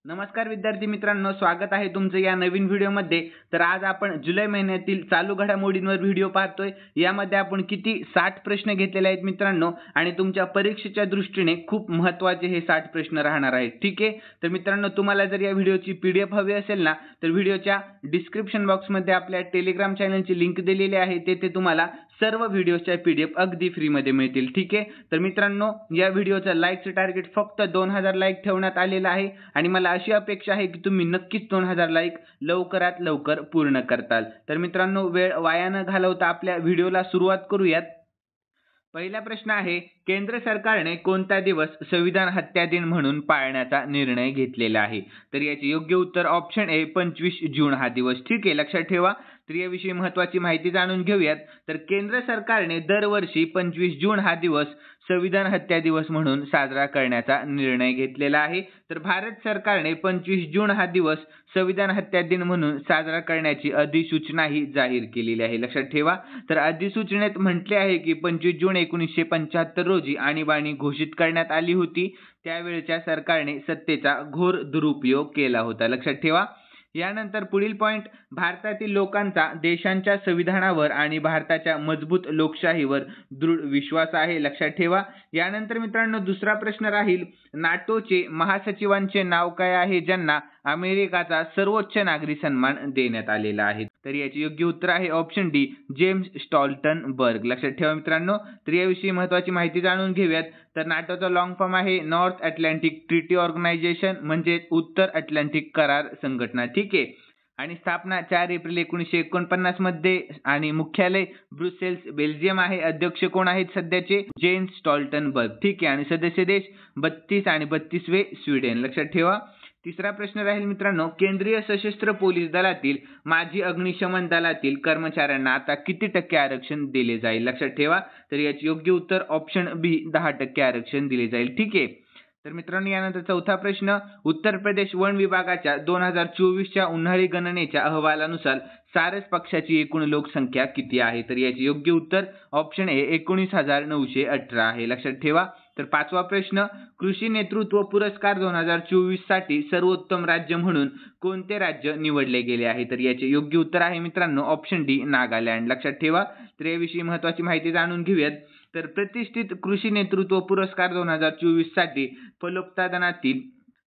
नमस्कार विद्यार्थी मित्रांनो, स्वागत आहे तुमचं या नवीन व्हिडिओमध्ये। तर आज आपण जुलै महिन्यातील चालू घडामोडींवर व्हिडिओ पाहतोय। यामध्ये आपण किती 60 प्रश्न घेतलेले आहेत मित्रांनो, आणि तुमच्या परीक्षेच्या दृष्टीने खूप महत्त्वाचे हे 60 प्रश्न राहणार आहेत। ठीक आहे, तर मित्रांनो तुम्हाला जर या व्हिडिओची PDF हवी असेल ना, तर व्हिडिओच्या डिस्क्रिप्शन बॉक्समध्ये आपल्या टेलिग्राम चॅनलची लिंक दिलेली आहे। तेथे तुम्हाला सर्व व्हिडिओच्या PDF अगदी फ्रीमध्ये मिळतील। ठीक आहे, तर मित्रांनो या व्हिडिओचं लाईकचं टार्गेट फक्त 2000 लाईक ठेवण्यात आलेलं आहे, आणि मला अशी अपेक्षा आहे की तुम्ही नक्कीच 2000 लाईक लवकरात लवकर पूर्ण करताल। तर मित्रांनो वेळ वाया न घालवता आपल्या व्हिडिओला सुरुवात करूयात। पहिला प्रश्न आहे, केंद्र सरकारने कोणता दिवस संविधान हत्या दिन म्हणून पाळण्याचा निर्णय घेतलेला आहे? तर याचे योग्य उत्तर ऑप्शन ए 25 जून हा दिवस। ठीक आहे, लक्षात ठेवा। तर याविषयी महत्त्वाची माहिती जाणून घेऊयात। तर केंद्र सरकारने दरवर्षी 25 जून हा दिवस संविधान हत्या दिवस म्हणून साजरा करण्याचा निर्णय घेतलेला आहे। तर भारत सरकारने 25 जून हा दिवस संविधान हत्या दिन म्हणून साजरा करण्याची अधिसूचनाही जाहीर केलेली आहे। लक्षात ठेवा। तर अधिसूचनेत म्हटले आहे की 25 जून 1975 रोजी आणीबाणी घोषित करण्यात आली होती। त्यावेळच्या सरकारने सत्तेचा घोर दुरुपयोग केला होता। लक्षात ठेवा। यानंतर पुढील पॉइंट, भारतातील लोकांचा देशांच्या संविधानावर आणि भारताच्या मजबूत लोकशाहीवर दृढ विश्वास आहे। लक्षात ठेवा। यानंतर मित्रांनो दुसरा प्रश्न राहील, नाटोचे महासचिवांचे नाव काय आहे ज्यांना अमेरिकेचा सर्वोच्च नागरी सन्मान देण्यात आलेला आहे? तर याचे योग्य उत्तर आहे ऑप्शन डी, जेम्स स्टॉल्टनबर्ग। लक्षात ठेवा मित्रांनो। तर याविषयी महत्त्वाची माहिती जाणून घेऊयात। तर नाटोचा लॉंग फॉर्म आहे नॉर्थ अटलांटिक ट्रीटी ऑर्गनायझेशन, म्हणजे उत्तर अटलांटिक करार संघटना। ठीक आहे, आणि स्थापना 4 एप्रिल 1949 मध्ये, आणि मुख्यालय ब्रुसेल्स बेल्जियम आहे। अध्यक्ष कोण आहेत सध्याचे? Jens Stoltenberg. ठीक आहे, आणि सदस्य देश 32 आणि 32वे स्वीडन। लक्षात ठेवा। तिसरा प्रश्न राहील मित्रांनो, केंद्रीय सशस्त्र पोलीस दलातील माजी अग्निशमन दलातील कर्मचाऱ्यांना आता किती टक्के आरक्षण दिले जाईल? लक्षात ठेवा। तर याचे योग्य उत्तर ऑप्शन बी 10% आरक्षण दिले जाईल। ठीक आहे। तर मित्रांनो यानंतर चौथा प्रश्न, उत्तर प्रदेश वन विभागाच्या 2024च्या उन्हाळी गणनेच्या अहवालानुसार सारस पक्षाची एकूण लोकसंख्या किती आहे? तर याचे योग्य उत्तर ऑप्शन ए 19,918 आहे। लक्षात ठेवा। तर पाचवा प्रश्न, कृषी नेतृत्व पुरस्कार 2024 साठी सर्वोत्तम राज्य म्हणून कोणते राज्य निवडले गेले आहे? तर याचे योग्य उत्तर आहे मित्रांनो ऑप्शन डी, नागालँड। लक्षात ठेवा। तर याविषयी महत्त्वाची माहिती जाणून घेऊयात। तर प्रतिष्ठित कृषी नेतृत्व पुरस्कार 2024 साठी फलोत्पादनातील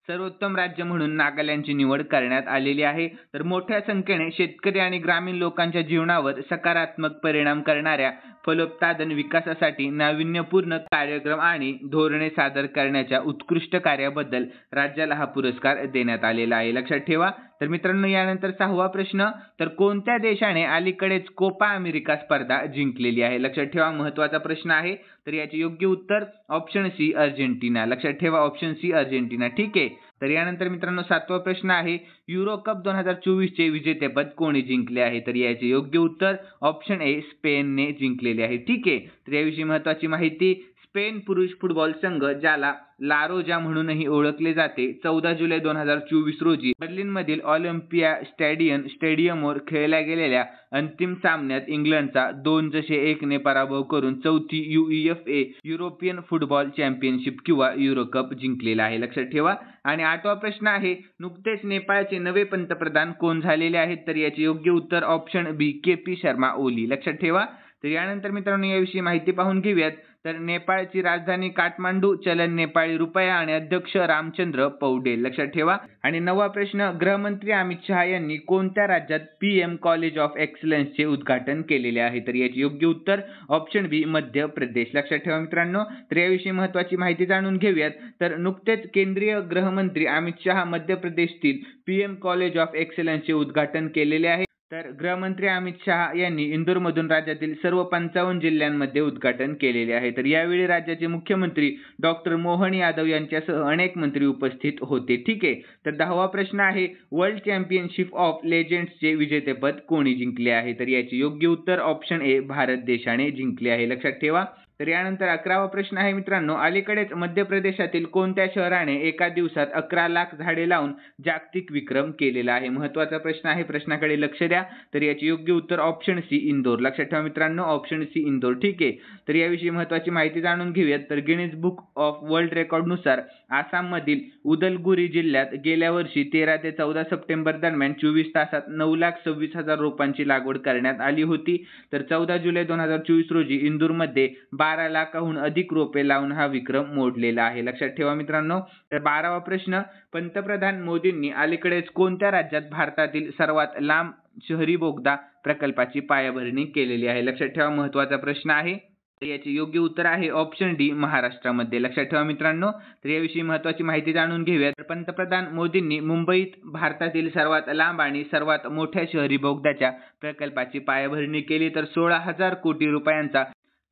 सर्वोत्तम राज्य म्हणून नागालँडची निवड करण्यात आलेली आहे। तर मोठ्या संख्येने शेतकरी आणि ग्रामीण लोकांच्या जीवनावर सकारात्मक परिणाम करणाऱ्या फलोत्पादन विकासासाठी नाविन्यपूर्ण कार्यक्रम आणि धोरणे सादर करण्याच्या उत्कृष्ट कार्याबद्दल राज्याला हा पुरस्कार देण्यात आलेला आहे। लक्षात ठेवा। तर मित्रांनो यानंतर सहावा प्रश्न, तर कोणत्या देशाने अलीकडेच कोपा अमेरिका स्पर्धा जिंकलेली आहे? लक्षात ठेवा, महत्त्वाचा प्रश्न आहे। तर याचे योग्य उत्तर ऑप्शन सी, अर्जेंटिना। लक्षात ठेवा, ऑप्शन सी, अर्जेंटिना। ठीक आहे। तर यानंतर मित्रांनो सातवा प्रश्न आहे, युरो कप 2024 चे विजेतेपद कोणी जिंकले आहे? तर याचे योग्य उत्तर ऑप्शन ए, स्पेनने जिंकलेले आहे। ठीक आहे। तर याविषयी महत्त्वाची माहिती, स्पेन पुरुष फुटबॉल संघ, ज्याला लारोजा म्हणूनही ओळखले जाते, 14 जुलै 2024 रोजी बर्लिनमधील ऑलिम्पिया स्टेडियमवर खेळल्या गेलेल्या अंतिम सामन्यात इंग्लंडचा 2-1 ने पराभव करून चौथी UEFA युरोपियन फुटबॉल चॅम्पियनशिप किंवा युरो कप जिंकलेला आहे। लक्षात ठेवा। आणि आठवा प्रश्न आहे, नुकतेच नेपाळचे नवे पंतप्रधान कोण झालेले आहेत? तर याचे योग्य उत्तर ऑप्शन बी, KP शर्मा ओली। लक्षात ठेवा। तर यानंतर मित्रांनो याविषयी माहिती पाहून घेऊयात। तर नेपाळची राजधानी काठमांडू, चलन नेपाळी रुपया, आणि अध्यक्ष रामचंद्र पौडेल। लक्षात ठेवा। आणि नववा प्रश्न, गृहमंत्री अमित शहा यांनी कोणत्या राज्यात PM कॉलेज ऑफ एक्सलन्सचे उद्घाटन केलेले आहे? तर याचे योग्य उत्तर ऑप्शन बी, मध्य प्रदेश। लक्षात ठेवा मित्रांनो। तर याविषयी महत्त्वाची माहिती जाणून घेऊयात। तर नुकतेच केंद्रीय गृहमंत्री अमित शहा मध्य प्रदेशतील PM कॉलेज ऑफ एक्सलन्सचे उद्घाटन केलेले आहे। तर गृहमंत्री अमित शहा यांनी इंदोरमधून राज्यातील सर्व 55 जिल्ह्यांमध्ये उद्घाटन केलेले आहे। तर यावेळी राज्याचे मुख्यमंत्री डॉक्टर मोहन यादव यांच्यासह अनेक मंत्री उपस्थित होते। ठीक आहे। तर 10वा प्रश्न आहे, वर्ल्ड चॅम्पियनशिप ऑफ लेजेंड्सचे विजेतेपद कोणी जिंकले आहे? तर याचे योग्य उत्तर ऑप्शन ए, भारत देशाने जिंकले आहे। लक्षात ठेवा। तर यानंतर 11वा प्रश्न आहे मित्रांनो, अलीकडेच मध्य प्रदेशातील कोणत्या शहराने एका दिवसात 11 लाख झाडे लावून जागतिक विक्रम केलेला आहे? महत्त्वाचा प्रश्न आहे, प्रश्नाकडे लक्ष द्या। तर याचे योग्य उत्तर ऑप्शन सी, इंदोर। लक्षात ठेवा मित्रांनो, ऑप्शन सी, इंदोर। ठीक आहे। तर याविषयी महत्त्वाची माहिती जाणून घेऊयात। तर गिनीज बुक ऑफ वर्ल्ड रेकॉर्डनुसार आसाममधील उदलगुरी जिल्ह्यात गेल्या वर्षी 13 ते 14 सप्टेंबर दरम्यान 24 तासात 9,26,000 रोपांची लागवड करण्यात आली होती. तर 14 जुलै 2024 रोजी इंदूरमध्ये 12 लाखाहून अधिक रोपे लावून हा विक्रम मोडलेला आहे. लक्षात ठेवा मित्रांनो. तर 12वा प्रश्न, पंतप्रधान मोदींनी अलीकडेच कोणत्या राज्यात भारतातील सर्वात लांब शहरी बोगदा प्रकल्पाची पायाभरणी केलेली आहे? लक्षात ठेवा, महत्त्वाचा प्रश्न आहे. तर याचे योग्य उत्तर आहे ऑप्शन डी, महाराष्ट्रामध्ये. लक्षात ठेवा मित्रांनो. तर याविषयी महत्त्वाची माहिती जाणून घेऊया. तर पंतप्रधान मोदींनी मुंबईत भारतातील सर्वात लांब आणि सर्वात मोठ्या शहरी बोगद्याच्या प्रकल्पाची पायाभरणी केली. तर 16,000 कोटी रुपयांचा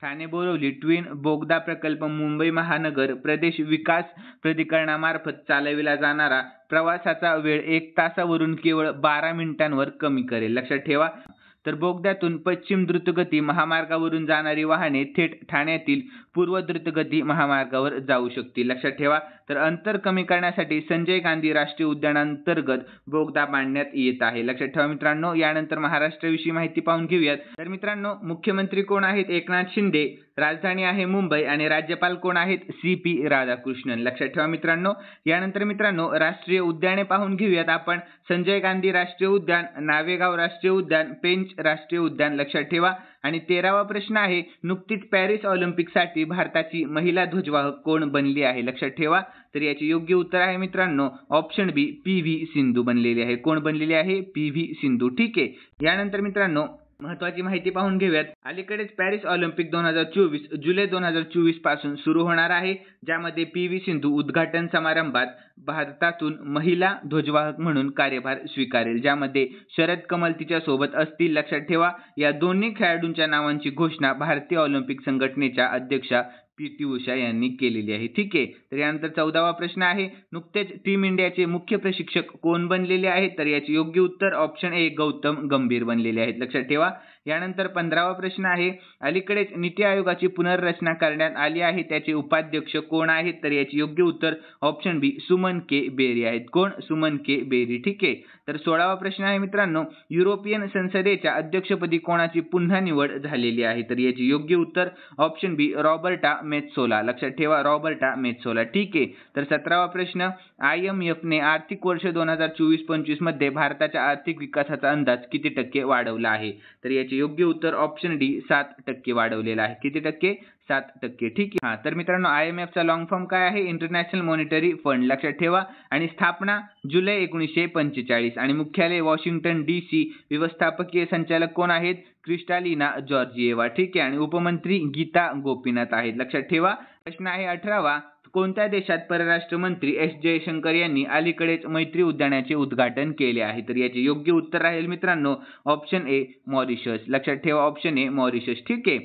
ठाणे बोरिवली ट्विन बोगदा प्रकल्प मुंबई महानगर प्रदेश विकास प्राधिकरणामार्फत चालविला जाणारा प्रवासाचा वेळ 1 तासावरून केवळ 12 मिनिटांवर कमी करेल. लक्षात ठेवा. तर बोगद्यातून पश्चिम द्रुतगती महामार्गावरून जाणारी वाहने थेट ठाण्यातील पूर्व द्रुतगती महामार्गावर जाऊ शकतील. लक्षात ठेवा. तर अंतर कमी करण्यासाठी संजय गांधी राष्ट्रीय उद्यानांतर्गत बोगदा बांधण्यात येत आहे. लक्षात ठेवा मित्रांनो. यानंतर महाराष्ट्राविषयी माहिती पाहून घेऊयात. तर मित्रांनो, मुख्यमंत्री कोण आहेत? एकनाथ शिंदे. राजधानी आहे मुंबई आणि राज्यपाल कोण आहेत? CP राधाकृष्णन. लक्षात ठेवा मित्रांनो. यानंतर मित्रांनो, राष्ट्रीय उद्याने पाहून घेऊयात आपण. संजय गांधी राष्ट्रीय उद्यान, नावेगाव राष्ट्रीय उद्यान, पेंच राष्ट्रीय उद्यान. लक्षात ठेवा. आणि 13वा प्रश्न आहे, नुकतीच पॅरिस ऑलिम्पिकसाठी भारताची महिला ध्वजवाहक कोण बनली आहे? लक्षात ठेवा. तर याचे योग्य उत्तर आहे मित्रांनो ऑप्शन बी, PV सिंधू बनलेली आहे. कोण बनलेली आहे? PV सिंधू. ठीक आहे. यानंतर मित्रांनो, महत्त्वाची माहिती पाहून घेऊयात. अलीकडेच पॅरिस ऑलिम्पिक 2024 जुलै 2024 पासून सुरू होणार आहे, ज्यामध्ये PV सिंधू उद्घाटन समारंभात भारतातून महिला ध्वजवाहक म्हणून कार्यभार स्वीकारेल, ज्यामध्ये शरद कमल तिच्या सोबत असतील. लक्षात ठेवा. या दोन्ही खेळाडूंच्या नावांची घोषणा भारतीय ऑलिम्पिक संघटनेच्या अध्यक्षा PT उषा यांनी केलेली आहे. ठीक आहे. तर यानंतर 14वा प्रश्न आहे, नुकतेच टीम इंडियाचे मुख्य प्रशिक्षक कोण बनलेले आहेत? तर याचे योग्य उत्तर ऑप्शन ए, गौतम गंभीर बनलेले आहेत. लक्षात ठेवा. यानंतर 15वा प्रश्न आहे, अलीकडेच नीती आयोगाची पुनर्रचना करण्यात आली आहे, त्याचे उपाध्यक्ष कोण आहेत? तर याचे योग्य उत्तर ऑप्शन बी, सुमन के बेरी आहेत. कोण? सुमन के बेरी. ठीक आहे. तर 16वा प्रश्न आहे मित्रांनो, युरोपियन संसदेच्या अध्यक्षपदी कोणाची पुन्हा निवड झालेली आहे? तर याचे योग्य उत्तर ऑप्शन बी, रॉबर्टा मेत्सोला. लक्षात ठेवा, रॉबर्टा मेत्सोला. ठीक आहे. तर 17वा प्रश्न, IMF ने आर्थिक वर्ष 2024-25 मध्ये भारताच्या आर्थिक विकासाचा अंदाज किती टक्के वाढवला आहे? तर याचे योग्य उत्तर ऑप्शन डी, 7% वाढवलेला आहे. किती टक्के? 7%. ठीक आहे. तर मित्रांनो, IMF चा लॉंग फॉर्म काय आहे? International monetary fund. लक्षात ठेवा. आणि स्थापना जुलै 1945 आणि मुख्यालय वॉशिंग्टन DC. व्यवस्थापकीय संचालक कोण आहेत? Kristalina Georgieva. ठीक आहे. आणि उपमंत्री गीता गोपीनाथ आहेत. लक्षात ठेवा. प्रश्न आहे 18वा, कोणत्या देशात परराष्ट्र मंत्री S जयशंकर यांनी अलीकडेच मैत्री उद्यानाचे उद्घाटन केले आहे? तर याचे योग्य उत्तर राहील मित्रांनो ऑप्शन ए, मॉरिशस. लक्षात ठेवा, ऑप्शन ए, मॉरिशस. ठीक आहे.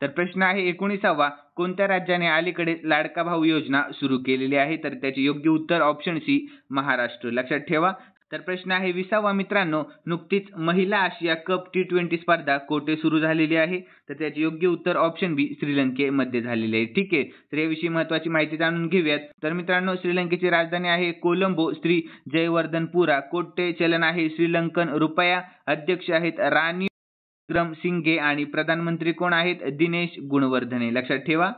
तर प्रश्न आहे 19वा, कोणत्या राज्याने अलीकडेच लाडका भाऊ योजना सुरू केलेली आहे? तर त्याचे योग्य उत्तर ऑप्शन सी, महाराष्ट्र. लक्षात ठेवा. तर प्रश्न आहे 20वा मित्रांनो, नुकतीच महिला आशिया कप T20 स्पर्धा कोठे सुरू झालेली आहे? तर त्याचे योग्य उत्तर ऑप्शन बी, श्रीलंकेमध्ये झालेले आहे. ठीक आहे. तर याविषयी महत्त्वाची माहिती जाणून घेऊयात. तर मित्रांनो, श्रीलंकेची राजधानी आहे कोलंबो. श्री जयवर्धनपुरा. कोटे चलन आहे श्रीलंकन रुपया. अध्यक्ष आहेत राणी विक्रमसिंघे आणि प्रधानमंत्री कोण आहेत? दिनेश गुणवर्धने. लक्षात ठेवा.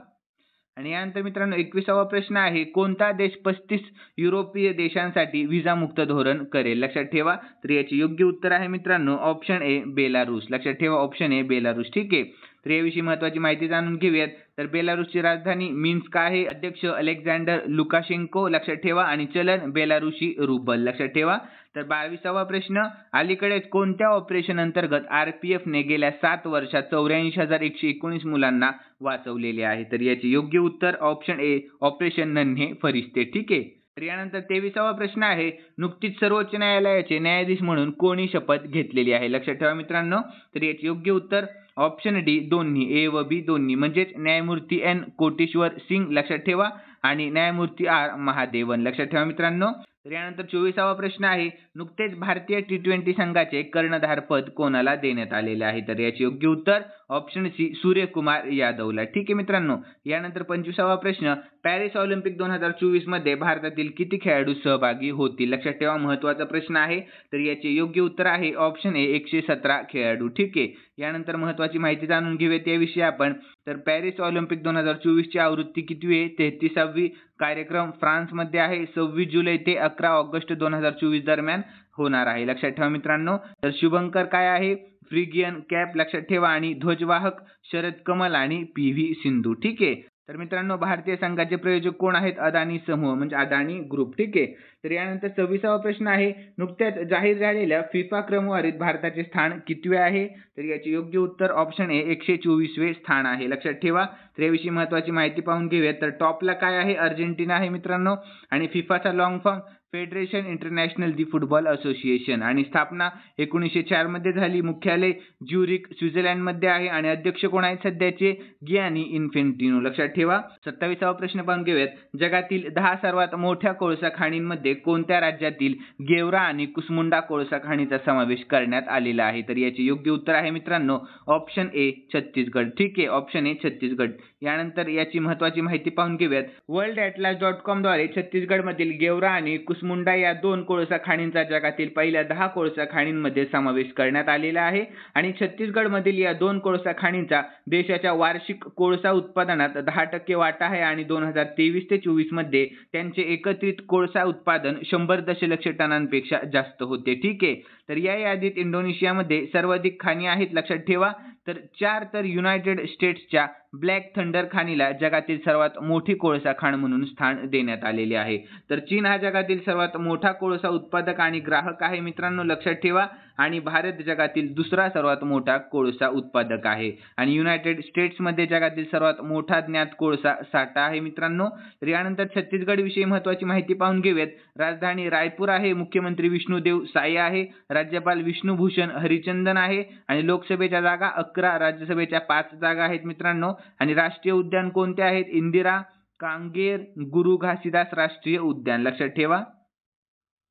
आणि यानंतर मित्रांनो 21वा प्रश्न आहे, कोणता देश 35 युरोपीय देशांसाठी व्हिसामुक्त धोरण करेल? लक्षात ठेवा. तर याचे योग्य उत्तर आहे मित्रांनो ऑप्शन ए, बेलारूस. लक्षात ठेवा, ऑप्शन ए, बेलारूस. ठीक आहे. तर याविषयी महत्त्वाची माहिती जाणून घेऊयात. तर बेलारूसची राजधानी मिन्स्क आहे. अध्यक्ष अलेक्झांडर लुकाशेंको. लक्षात ठेवा. आणि चलन बेलारूसी रुबल. लक्षात ठेवा. तर 22वा प्रश्न, अलीकडेच कोणत्या ऑपरेशन अंतर्गत RPF ने गेल्या 7 वर्षात 84,119 मुलांना वाचवलेले आहे? तर याचे योग्य उत्तर ऑप्शन ए, ऑपरेशन नन्हे फरिश्ते. ठीक आहे. तर यानंतर 23वा प्रश्न आहे, नुकतीच सर्वोच्च न्यायालयाचे न्यायाधीश म्हणून कोणी शपथ घेतलेली आहे? लक्षात ठेवा मित्रांनो. तर याचे योग्य उत्तर ऑप्शन डी, दोन्ही, A व B दोन्ही, म्हणजेच न्यायमूर्ती N कोटेश्वर सिंग. लक्षात ठेवा. आणि न्यायमूर्ती R महादेवन. लक्षात ठेवा मित्रांनो. तर यानंतर 24वा प्रश्न आहे, नुकतेच भारतीय T20 संघाचे कर्णधार पद कोणाला देण्यात आलेले आहे? तर याचे योग्य उत्तर ऑप्शन सी, सूर्यकुमार यादवला. ठीक आहे मित्रांनो. यानंतर 25वा प्रश्न, पॅरिस ऑलिम्पिक 2024 मध्ये भारतातील किती खेळाडू सहभागी होतील? लक्षात ठेवा, महत्त्वाचा प्रश्न आहे. तर याचे योग्य उत्तर आहे ऑप्शन ए, 117 खेळाडू. ठीक आहे. यानंतर महत्त्वाची माहिती जाणून घेऊयात याविषयी आपण. तर पॅरिस ऑलिम्पिक 2024 ची आवृत्ती कितवी आहे? 33वी. कार्यक्रम फ्रान्समध्ये आहे. 26 जुलै ते 11 ऑगस्ट 2024 दरम्यान होणार आहे. लक्षात ठेवा मित्रांनो. तर शुभंकर काय आहे? फ्रिगियन कॅप लक्षात ठेवा. आणि ध्वजवाहक शरद कमल आणि PV सिंधू. ठीक आहे. तर मित्रांनो भारतीय संघाचे प्रायोजक कोण आहेत? अदानी समूह म्हणजे अदानी ग्रुप. ठीक आहे. तर यानंतर 26वा प्रश्न आहे, नुकत्याच जाहीर झालेल्या फिफा क्रमवारीत भारताचे स्थान कितवे आहे? तर याचे योग्य उत्तर ऑप्शन ए 124वे स्थान आहे. लक्षात ठेवा. तर याविषयी महत्त्वाची माहिती पाहून घेऊयात. तर टॉपला काय आहे? अर्जेंटिना आहे मित्रांनो. आणि फिफाचा लॉंग फॉर्म फेडरेशन इंटरनॅशनल दी फुटबॉल असोसिएशन. आणि स्थापना 1904 मध्ये झाली. मुख्यालय ज्युरिक स्वित्झर्लंडमध्ये आहे. आणि अध्यक्ष कोण आहेत सध्याचे? Gianni Infantino. लक्षात ठेवा. 27वा प्रश्न पाहून घेऊयात. जगातील 10 सर्वात मोठ्या कोळसा खाणींमध्ये कोणत्या राज्यातील गेवरा आणि कुसमुंडा कोळसा खाणीचा समावेश करण्यात आलेला आहे? तर याचे योग्य उत्तर आहे मित्रांनो ऑप्शन ए छत्तीसगड. ठीक आहे. Option A Chhattisgarh. यानंतर याची महत्त्वाची माहिती पाहून घेऊयात. worldatlas.com द्वारे छत्तीसगडमधील गेवरा आणि कुसमुंडा या 2 कोळसा खाणींचा जगातील पहिल्या 10 कोळसा खाणींमध्ये समावेश करण्यात आलेला आहे. आणि छत्तीसगडमधील या 2 कोळसा खाणींचा देशाच्या वार्षिक कोळसा उत्पादनात 10% वाटा आहे. आणि 2023 ते 24 मध्ये त्यांचे एकत्रित कोळसा उत्पादन 100 दशलक्ष टनांपेक्षा जास्त होते. ठीक आहे. तर या यादीत इंडोनेशियामध्ये सर्वाधिक खाणी आहेत. लक्षात ठेवा. तर 4 तर युनायटेड स्टेट्सच्या ब्लॅक थंडर खाणीला जगातील सर्वात मोठी कोळसा खाण म्हणून स्थान देण्यात आलेले आहे. तर चीन हा जगातील सर्वात मोठा कोळसा उत्पादक आणि ग्राहक आहे मित्रांनो. लक्षात ठेवा. आणि भारत जगातील दुसरा सर्वात मोठा कोळसा उत्पादक आहे. आणि युनायटेड स्टेट्समध्ये जगातील सर्वात मोठा ज्ञात कोळसा साठा आहे मित्रांनो. तर यानंतर छत्तीसगड विषयी महत्त्वाची माहिती पाहून घेऊयात. राजधानी रायपूर आहे. मुख्यमंत्री विष्णुदेव साई आहे. राज्यपाल विष्णुभूषण हरिचंदन आहे. आणि लोकसभेच्या जागा 11, राज्यसभेच्या 5 जागा आहेत मित्रांनो. आणि राष्ट्रीय उद्यान कोणते आहेत? इंदिरा कांगेर गुरु घासीदास राष्ट्रीय उद्यान. लक्षात ठेवा.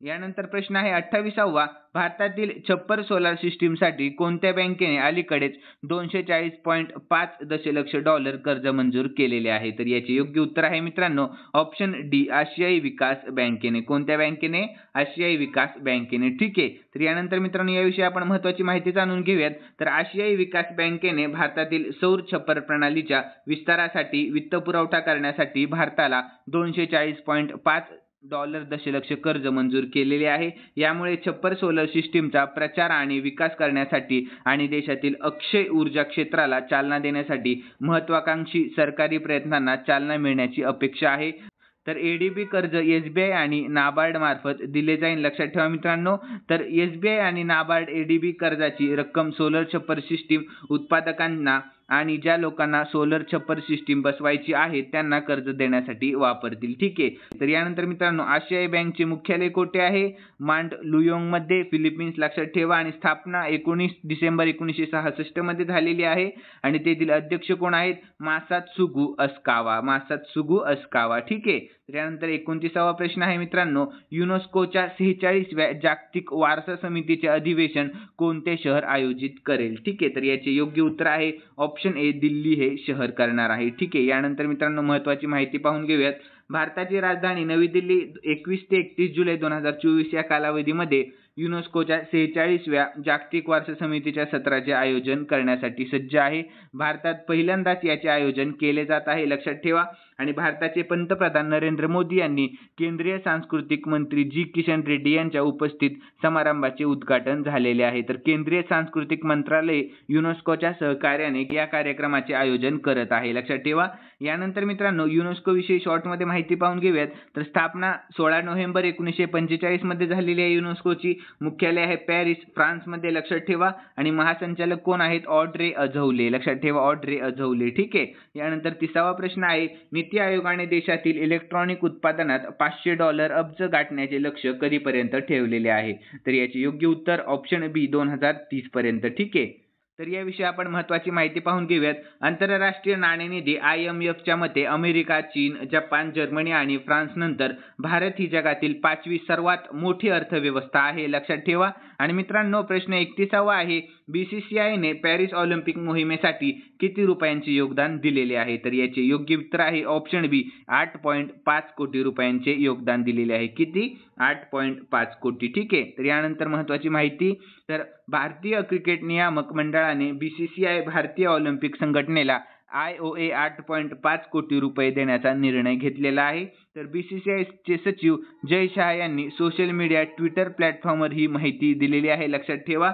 यानंतर प्रश्न आहे 28वा. भारतातील छप्पर सोलार सिस्टीमसाठी कोणत्या बँकेने अलीकडेच $240.5 दशलक्ष कर्ज मंजूर केलेले आहे? तर याचे योग्य उत्तर आहे मित्रांनो ऑप्शन डी आशियाई विकास बँकेने. कोणत्या बँकेने? आशियाई विकास बँकेने. ठीक आहे. तर यानंतर मित्रांनो याविषयी आपण महत्त्वाची माहिती जाणून घेऊयात. तर आशियाई विकास बँकेने भारतातील सौर छप्पर प्रणालीच्या विस्तारासाठी वित्तपुरवठा करण्यासाठी भारताला $240.5 दशलक्ष कर्ज मंजूर केलेले आहे. यामुळे छप्पर सोलर सिस्टीमचा प्रचार आणि विकास करण्यासाठी आणि देशातील अक्षय ऊर्जा क्षेत्राला चालना देण्यासाठी महत्त्वाकांक्षी सरकारी प्रयत्नांना चालना मिळण्याची अपेक्षा आहे. तर ADB कर्ज SBI आणि नाबार्ड मार्फत दिले जाईल. लक्षात ठेवा मित्रांनो. तर SBI आणि नाबार्ड ADB कर्जाची रक्कम सोलर छप्पर सिस्टीम उत्पादकांना आणि ज्या लोकांना सोलर छप्पर सिस्टीम बसवायची आहे त्यांना कर्ज देण्यासाठी वापरतील. ठीक आहे. तर यानंतर मित्रांनो आशियाई बँकचे मुख्यालय कोठे आहे? मांडलुयोंग मध्ये फिलिपिन्स. लक्षात ठेवा. आणि स्थापना 19 डिसेंबर 1966 मध्ये झालेली आहे. आणि तेथील अध्यक्ष कोण आहेत? मासात्सुगु अस्कावा. मासात्सुगु अस्कावा. ठीक आहे. त्यानंतर 29वा प्रश्न आहे मित्रांनो युनेस्कोच्या 46व्या जागतिक वारसा समितीचे अधिवेशन कोणते शहर आयोजित करेल? ठीक आहे. तर याचे योग्य उत्तर आहे ऑप्शन ए दिल्ली हे शहर करणार आहे. ठीक आहे. यानंतर मित्रांनो महत्त्वाची माहिती पाहून घेऊयात. भारताची राजधानी नवी दिल्ली 21 ते 31 जुलै 2024 या कालावधीमध्ये युनेस्कोच्या 46व्या जागतिक वारसा समितीच्या सत्राचे आयोजन करण्यासाठी सज्ज आहे. भारतात पहिल्यांदाच याचे आयोजन केले जात आहे. लक्षात ठेवा. आणि भारताचे पंतप्रधान नरेंद्र मोदी यांनी केंद्रीय सांस्कृतिक मंत्री जी किशन रेड्डी यांच्या उपस्थित समारंभाचे उद्घाटन झालेले आहे. तर केंद्रीय सांस्कृतिक मंत्रालय युनेस्कोच्या सहकार्याने या कार्यक्रमाचे आयोजन करत आहे. लक्षात ठेवा. यानंतर मित्रांनो युनेस्को विषयी शॉर्ट मध्ये माहिती पाहून घेऊयात. तर स्थापना 16 नोव्हेंबर 1945 मध्ये झालेली आहे युनेस्कोची. मुख्यालय आहे पॅरिस फ्रान्स मध्ये. लक्षात ठेवा. आणि महासंचालक कोण आहेत? ऑड्रे अझौले. लक्षात ठेवा ऑड्रे अझौले. ठीक आहे. यानंतर 30वा प्रश्न आहे नीती आयोगाने देशातील इलेक्ट्रॉनिक उत्पादनात $500 अब्ज गाठण्याचे लक्ष्य कधीपर्यंत ठेवलेले आहे? तर याचे योग्य उत्तर ऑप्शन बी 2030 पर्यंत. ठीक आहे. तर याविषयी आपण महत्त्वाची माहिती पाहून घेऊयात. आंतरराष्ट्रीय नाणेनिधी IMF च्या मते अमेरिका, चीन, जपान, जर्मनी आणि फ्रान्स नंतर भारत ही जगातील 5वी सर्वात मोठी अर्थव्यवस्था आहे. लक्षात ठेवा. आणि मित्रांनो प्रश्न 31वा आहे BCCI ने पॅरिस ऑलिम्पिक मोहिमेसाठी किती रुपयांचे योगदान दिलेले आहे? तर याचे योग्य उत्तर आहे ऑप्शन बी 8.5 कोटी रुपयांचे योगदान दिलेले आहे. किती? 8.5 कोटी. ठीक आहे. तर यानंतर महत्त्वाची माहिती. तर भारतीय क्रिकेट नियामक मंडळाने BCCI भारतीय ऑलिम्पिक संघटनेला IOA 8.5 कोटी रुपये देण्याचा निर्णय घेतलेला आहे. तर BCCIचे सचिव जय शहा यांनी सोशल मीडिया ट्विटर प्लॅटफॉर्मवर ही माहिती दिलेली आहे, लक्षात ठेवा.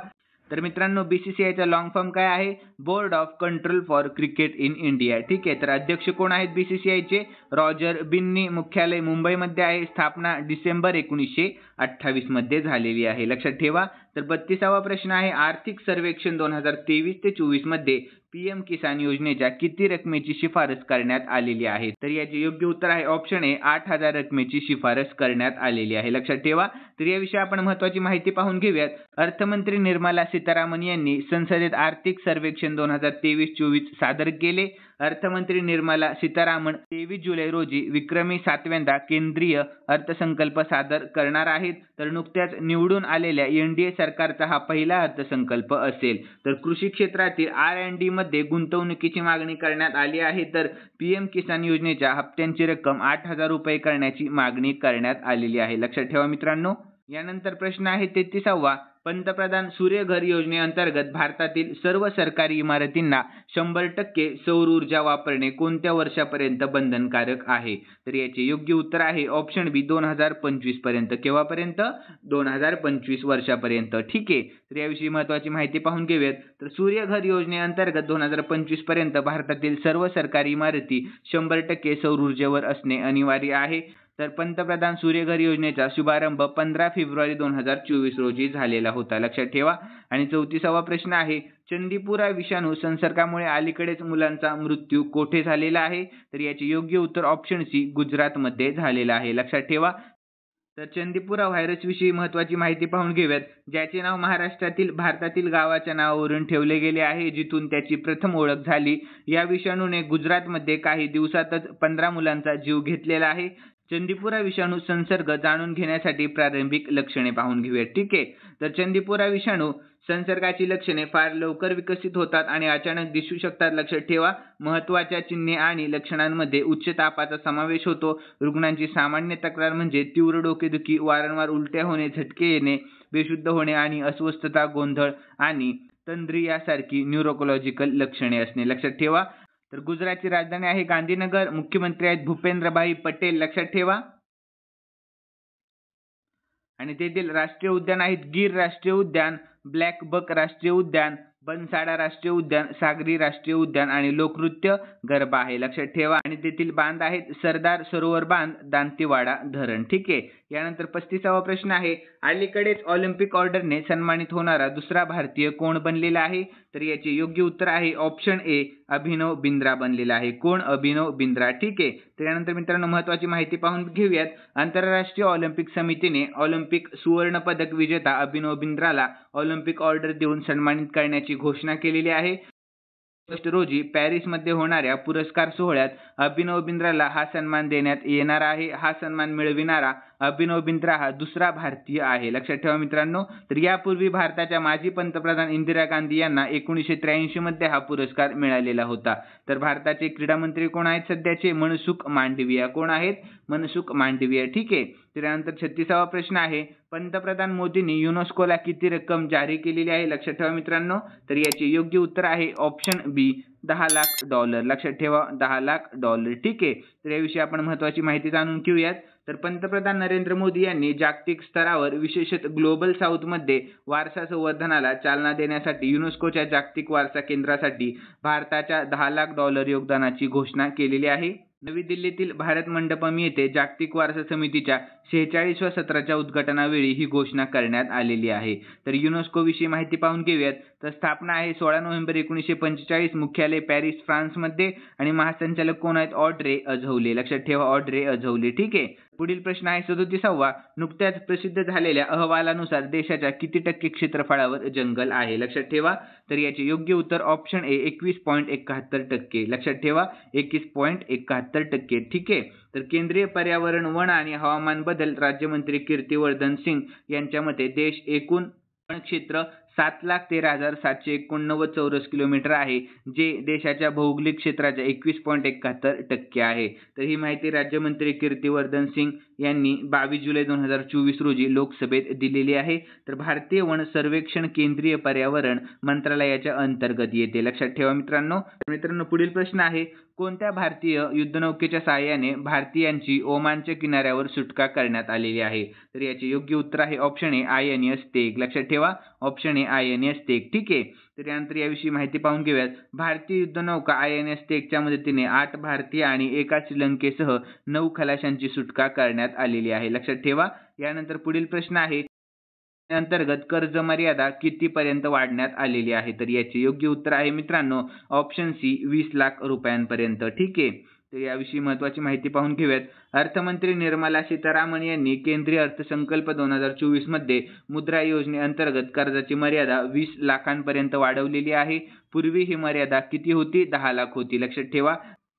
तर मित्रांनो, BCCIचा लॉंग फॉर्म काय आहे? Board of control for cricket in India. ठीक आहे. तर अध्यक्ष कोण आहेत BCCIचे? रॉजर बिन्नी. मुख्यालय मुंबईमध्ये आहे. स्थापना डिसेंबर 1928 मध्ये झालेली आहे, लक्षात ठेवा. तर 32वा प्रश्न आहे, आर्थिक सर्वेक्षण 2023 ते 24 मध्ये PM किसान योजनेच्या किती रकमेची शिफारस करण्यात आलेली आहे? तर याचे योग्य उत्तर आहे ऑप्शन ए, 8,000 रकमेची शिफारस करण्यात आलेली आहे, लक्षात ठेवा. तर याविषयी आपण महत्त्वाची माहिती पाहून घेऊयात. अर्थमंत्री निर्मला सीतारामन यांनी संसदेत आर्थिक सर्वेक्षण 2023-24 सादर केले. अर्थमंत्री निर्मला सीतारामन 23 जुलै रोजी विक्रमी 7व्यांदा केंद्रीय अर्थसंकल्प सादर करणार आहेत. तर नुकत्याच निवडून आलेल्या NDA सरकारचा हा पहिला अर्थसंकल्प असेल. तर कृषी क्षेत्रातील R&D मध्ये गुंतवणुकीची मागणी करण्यात आली आहे. तर PM किसान योजनेच्या हप्त्यांची रक्कम 8,000 रुपये करण्याची मागणी करण्यात आलेली आहे, लक्षात ठेवा मित्रांनो. यानंतर प्रश्न आहे 33वा, पंतप्रधान सूर्यघर योजनेअंतर्गत भारतातील सर्व सरकारी इमारतींना 100% सौर ऊर्जा वापरणे कोणत्या वर्षापर्यंत बंधनकारक आहे? तर याचे योग्य उत्तर आहे ऑप्शन बी, 2025 पर्यंत. केव्हापर्यंत? 2025 वर्षापर्यंत. ठीक आहे. तर याविषयी महत्त्वाची माहिती पाहून घेऊयात. तर सूर्यघर योजनेअंतर्गत 2025 पर्यंत भारतातील सर्व सरकारी इमारती 100% सौर ऊर्जेवर असणे अनिवार्य आहे. तर पंतप्रधान सूर्यघर योजनेचा शुभारंभ 15 फेब्रुवारी 2024 रोजी झालेला होता, लक्षात ठेवा. आणि 34वा प्रश्न आहे, चंदीपुरा विषाणू संसर्गामुळे अलीकडेच मुलांचा मृत्यू कोठे झालेला आहे? तर याचे योग्य उत्तर ऑप्शन सी, गुजरातमध्ये झालेला आहे, लक्षात ठेवा. तर चंदीपुरा व्हायरस विषयी महत्त्वाची माहिती पाहून घेऊयात. ज्याचे नाव महाराष्ट्रातील भारतातील गावाच्या नावावरून ठेवले गेले आहे, जिथून त्याची प्रथम ओळख झाली. या विषाणूने गुजरातमध्ये काही दिवसातच 15 मुलांचा जीव घेतलेला आहे. चंदीपुरा विषाणू संसर्ग जाणून घेण्यासाठी प्रारंभिक लक्षणे पाहून घेऊयात. ठीक आहे. तर चंदीपुरा विषाणू संसर्गाची लक्षणे फार लवकर विकसित होतात आणि अचानक दिसू शकतात, लक्षात ठेवा. महत्त्वाच्या चिन्हे आणि लक्षणांमध्ये उच्च तापाचा समावेश होतो. रुग्णांची सामान्य तक्रार म्हणजे तीव्र डोकेदुखी, वारंवार उलट्या होणे, झटके येणे, बेशुद्ध होणे आणि अस्वस्थता, गोंधळ आणि तंद्री यासारखी न्यूरोलॉजिकल लक्षणे असणे, लक्षात ठेवा. तर गुजरातची राजधानी आहे गांधीनगर. मुख्यमंत्री आहेत भूपेंद्रभाई पटेल, लक्षात ठेवा. आणि तेथील राष्ट्रीय उद्यान आहेत गीर राष्ट्रीय उद्यान, ब्लॅक बक राष्ट्रीय उद्यान, बनसाडा राष्ट्रीय उद्यान, सागरी राष्ट्रीय उद्यान आणि लोकनृत्य गरबा आहे, लक्षात ठेवा. आणि तेथील बांध आहेत सरदार सरोवर बांध, दांतीवाडा धरण. ठीक आहे. यानंतर 35वा प्रश्न आहे, अलीकडेच ऑलिम्पिक ऑर्डरने सन्मानित होणारा दुसरा भारतीय कोण बनलेला आहे? तर याचे योग्य उत्तर आहे ऑप्शन ए, अभिनव बिंद्रा बनलेला आहे. कोण? अभिनव बिंद्रा. ठीक आहे. त्यानंतर मित्रांनो, महत्त्वाची माहिती पाहून घेऊयात. आंतरराष्ट्रीय ऑलिम्पिक समितीने ऑलिम्पिक सुवर्ण पदक विजेता अभिनव बिंद्राला ऑलिम्पिक ऑर्डर देऊन सन्मानित करण्याची घोषणा केलेली आहे. ऑगस्ट रोजी पॅरिसमध्ये होणाऱ्या पुरस्कार सोहळ्यात अभिनव बिंद्राला हा सन्मान देण्यात येणार आहे. हा सन्मान मिळविणारा अभिनव बिंद्रा हा दुसरा भारतीय आहे, लक्षात ठेवा मित्रांनो. तर यापूर्वी भारताच्या माजी पंतप्रधान इंदिरा गांधी यांना 1983 मध्ये हा पुरस्कार मिळालेला होता. तर भारताचे क्रीडा मंत्री कोण आहेत सध्याचे? मनसुख मांडविया. कोण आहेत? मनसुख मांडविया. ठीक आहे. त्यानंतर 36वा प्रश्न आहे, पंतप्रधान मोदींनी युनेस्कोला किती रक्कम जारी केलेली आहे? लक्षात ठेवा मित्रांनो. तर याचे योग्य उत्तर आहे ऑप्शन बी, $10 लाख, लक्षात ठेवा, $10 लाख. ठीक आहे. तर याविषयी आपण महत्त्वाची माहिती जाणून घेऊयात. तर पंतप्रधान नरेंद्र मोदी यांनी जागतिक स्तरावर विशेषतः ग्लोबल साऊथमध्ये वारसा संवर्धनाला चालना देण्यासाठी युनेस्कोच्या जागतिक वारसा केंद्रासाठी भारताच्या $10 लाख योगदानाची घोषणा केलेली आहे. नवी दिल्लीतील भारत मंडपम येथे जागतिक वारसा समितीच्या 46व्या सत्राच्या उद्घाटनावेळी ही घोषणा करण्यात आलेली आहे. तर युनेस्को विषयी माहिती पाहून घेऊयात. तर स्थापना आहे 16 नोव्हेंबर 1945. मुख्यालय पॅरिस, फ्रान्समध्ये. आणि महासंचालक कोण आहेत? ऑड्रे अझौले, लक्षात ठेवा, ऑड्रे अझौले. ठीक आहे. पुढील प्रश्न आहे 37वा, नुकत्याच प्रसिद्ध झालेल्या अहवालानुसार देशाच्या किती टक्के क्षेत्रफळावर जंगल आहे? लक्षात ठेवा. तर याचे योग्य उत्तर ऑप्शन ए, 21.71%, लक्षात ठेवा, 21.71%. ठीक आहे. तर केंद्रीय पर्यावरण, वन आणि हवामान बदल राज्यमंत्री कीर्तिवर्धन सिंग यांच्या मते देश एकूण वन क्षेत्र 7,13,789 चौरस किलोमीटर आहे, जे देशाच्या भौगोलिक क्षेत्राच्या 21.71% आहे. तर ही माहिती राज्यमंत्री कीर्तिवर्धन सिंग यांनी 22 जुलै 2024 रोजी लोकसभेत दिलेली आहे. तर भारतीय वन सर्वेक्षण केंद्रीय पर्यावरण मंत्रालयाच्या अंतर्गत येते. लक्षात ठेवा मित्रांनो. पुढील प्रश्न आहे, कोणत्या भारतीय युद्धनौकेच्या सहाय्याने भारतीयांची ओमानच्या किनाऱ्यावर सुटका करण्यात आलेली आहे? तर याचे योग्य उत्तर आहे ऑप्शन ए INS तेग. लक्षात ठेवा ऑप्शन ए INS तेग. ठीक आहे. तर यानंतर याविषयी माहिती पाहून घेऊयात. भारतीय युद्धनौका INS तेगच्या मदतीने 8 भारतीय आणि 1 श्रीलंकेसह 9 खलाशांची सुटका करण्यात आलेली आहे. लक्षात ठेवा. यानंतर पुढील प्रश्न आहे, अंतर्गत कर्ज मर्यादा कितीपर्यंत वाढवण्यात आलेली आहे? तर याचे योग्य उत्तर आहे मित्रांनो ऑप्शन सी 20 लाख रुपयांपर्यंत. ठीक आहे. तर याविषयी महत्त्वाची माहिती पाहून घेऊयात. अर्थमंत्री निर्मला सीतारामन यांनी केंद्रीय अर्थसंकल्प 2024 मध्ये मुद्रा योजनेअंतर्गत कर्जाची मर्यादा 20 लाखांपर्यंत वाढवलेली आहे. पूर्वी ही मर्यादा किती होती? 10 लाख होती. लक्षात ठेवा.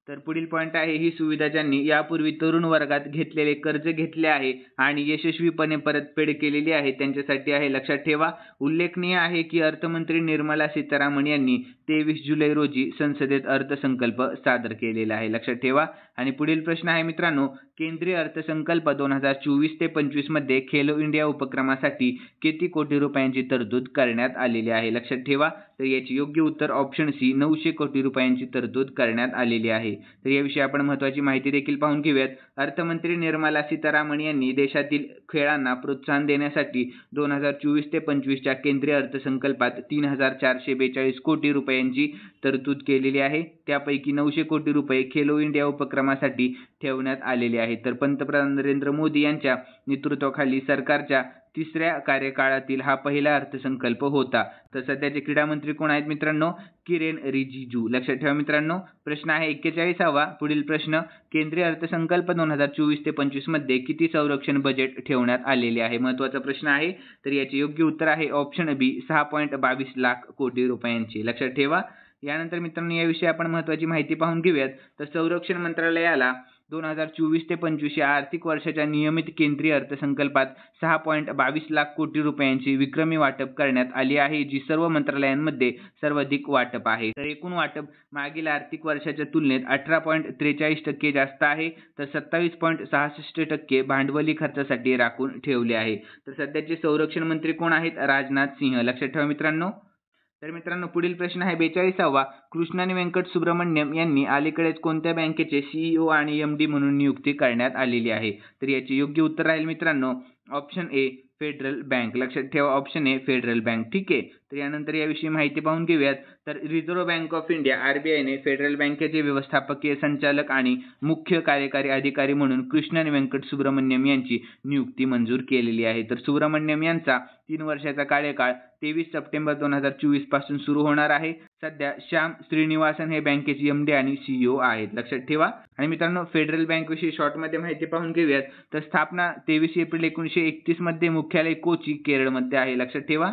तर पुढील पॉईंट आहे, ही सुविधा ज्यांनी यापूर्वी तरुण वर्गात घेतलेले कर्ज घेतले आहे आणि यशस्वीपणे परतफेड केलेली आहे त्यांच्यासाठी आहे. लक्षात ठेवा. उल्लेखनीय आहे की अर्थमंत्री निर्मला सीतारामन यांनी 23 जुलै रोजी संसदेत अर्थसंकल्प सादर केलेला आहे. लक्षात ठेवा. आणि पुढील प्रश्न आहे मित्रांनो, केंद्रीय अर्थसंकल्प 2024 ते 25 मध्ये खेलो इंडिया उपक्रमासाठी किती कोटी रुपयांची तरतूद करण्यात आलेली आहे? लक्षात ठेवा. तर याचे योग्य उत्तर ऑप्शन सी 900 कोटी रुपयांची तरतूद करण्यात आलेली आहे. तर याविषयी आपण महत्त्वाची माहिती देखील पाहून घेऊयात. अर्थमंत्री निर्मला सीतारामन यांनी देशातील खेळांना प्रोत्साहन देण्यासाठी 2024 ते 25 च्या केंद्रीय अर्थसंकल्पात 3442 कोटी रुपयांची तरतूद केलेली आहे. त्यापैकी 900 कोटी रुपये खेलो इंडिया उपक्रमासाठी ठेवण्यात आलेले आहेत. तर पंतप्रधान नरेंद्र मोदी यांच्या नेतृत्वाखाली सरकारच्या 3ऱ्या कार्यकाळातील हा पहिला अर्थसंकल्प होता. तर सध्याचे क्रीडा मंत्री कोण आहेत मित्रांनो? किरेन रिजिजू. लक्षात ठेवा मित्रांनो. प्रश्न आहे 41वा. पुढील प्रश्न, केंद्रीय अर्थसंकल्प 2024 ते 25 मध्ये किती संरक्षण बजेट ठेवण्यात आलेले आहे? महत्त्वाचा प्रश्न आहे. तर याचे योग्य उत्तर आहे ऑप्शन बी 6.22 लाख कोटी रुपयांचे. लक्षात ठेवा. यानंतर मित्रांनो याविषयी आपण महत्त्वाची माहिती पाहून घेऊयात. तर संरक्षण मंत्रालयाला 2024 ते 25 या आर्थिक वर्षाच्या नियमित केंद्रीय अर्थसंकल्पात 6.22 लाख कोटी रुपयांची विक्रमी वाटप करण्यात आली आहे, जी सर्व मंत्रालयांमध्ये सर्वाधिक वाटप आहे. तर एकूण वाटप मागील आर्थिक वर्षाच्या तुलनेत 18.43% जास्त आहे. तर 27.66% भांडवली खर्चासाठी राखून ठेवले आहे. तर सध्याचे संरक्षण मंत्री कोण आहेत? राजनाथ सिंह. लक्षात ठेवा मित्रांनो. तर मित्रांनो पुढील प्रश्न आहे 42वा. कृष्णन वेंकट सुब्रमण्यम यांनी अलीकडेच कोणत्या बँकेचे CEO आणि MD म्हणून नियुक्ती करण्यात आलेली आहे? तर याचे योग्य उत्तर राहील मित्रांनो ऑप्शन ए फेडरल बँक. लक्षात ठेवा ऑप्शन ए फेडरल बँक. ठीक आहे. तर यानंतर याविषयी माहिती पाहून घेऊयात. तर रिझर्व्ह बँक ऑफ इंडिया RBIने फेडरल बँकेचे व्यवस्थापकीय संचालक आणि मुख्य कार्यकारी अधिकारी म्हणून कृष्णन वेंकट सुब्रमण्यम यांची नियुक्ती मंजूर केलेली आहे. तर सुब्रमण्यम यांचा 3 वर्षाचा कार्यकाळ 23 सप्टेंबर 2024 पासून सुरू होणार आहे. सध्या श्याम श्रीनिवासन हे बँकेचे MD आणि CEO आहेत. लक्षात ठेवा. आणि मित्रांनो फेडरल बँक विषयी शॉर्टमध्ये माहिती पाहून घेऊयात. तर स्थापना 23 एप्रिल 1931 मध्ये, मुख्यालय कोची केरळमध्ये आहे. लक्षात ठेवा.